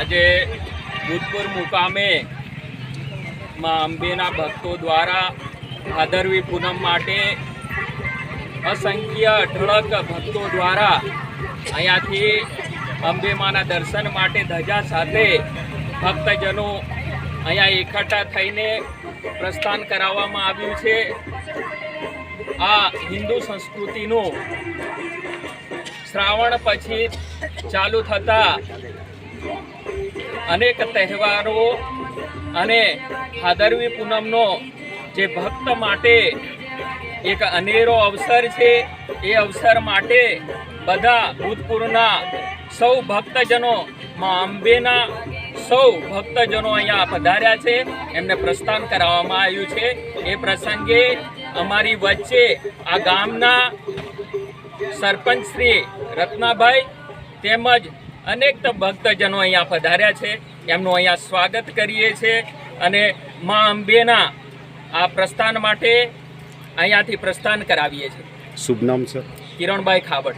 આજે ભૂતપૂર મુકામે માં અંબેના ભક્તો દ્વારા ભાદરવી પૂનમ માટે અસંખ્ય અઢળક ભક્તો દ્વારા અહીંયાથી અંબે માના દર્શન માટે ધજા સાથે ભક્તજનો અહીંયા એકઠા થઈને પ્રસ્થાન કરાવવામાં આવ્યું છે। આ હિન્દુ સંસ્કૃતિનું શ્રાવણ પછી ચાલુ થતા અનેક તહેવારો અને ભાદરવી પૂનમનો જે ભક્ત માટે એક અનેરો અવસર છે। એ અવસર માટે બધા ભૂતપૂરના સૌ ભક્તજનો માં અંબેના સૌ ભક્તજનો અહીંયા પધાર્યા છે, એમને પ્રસ્થાન કરાવવામાં આવ્યું છે। એ પ્રસંગે અમારી વચ્ચે આ ગામના સરપંચ શ્રી રત્નાભાઈ તેમજ અનેક ભક્તજનો અહીંયા પધાર્યા છે, એમનું અહીંયા સ્વાગત કરીએ છીએ અને મા અંબેના આ પ્રસ્થાન માટે અહીંયાથી પ્રસ્થાન કરાવીએ છીએ। શુભ નામ સર? કિરણભાઈ ખાબડ।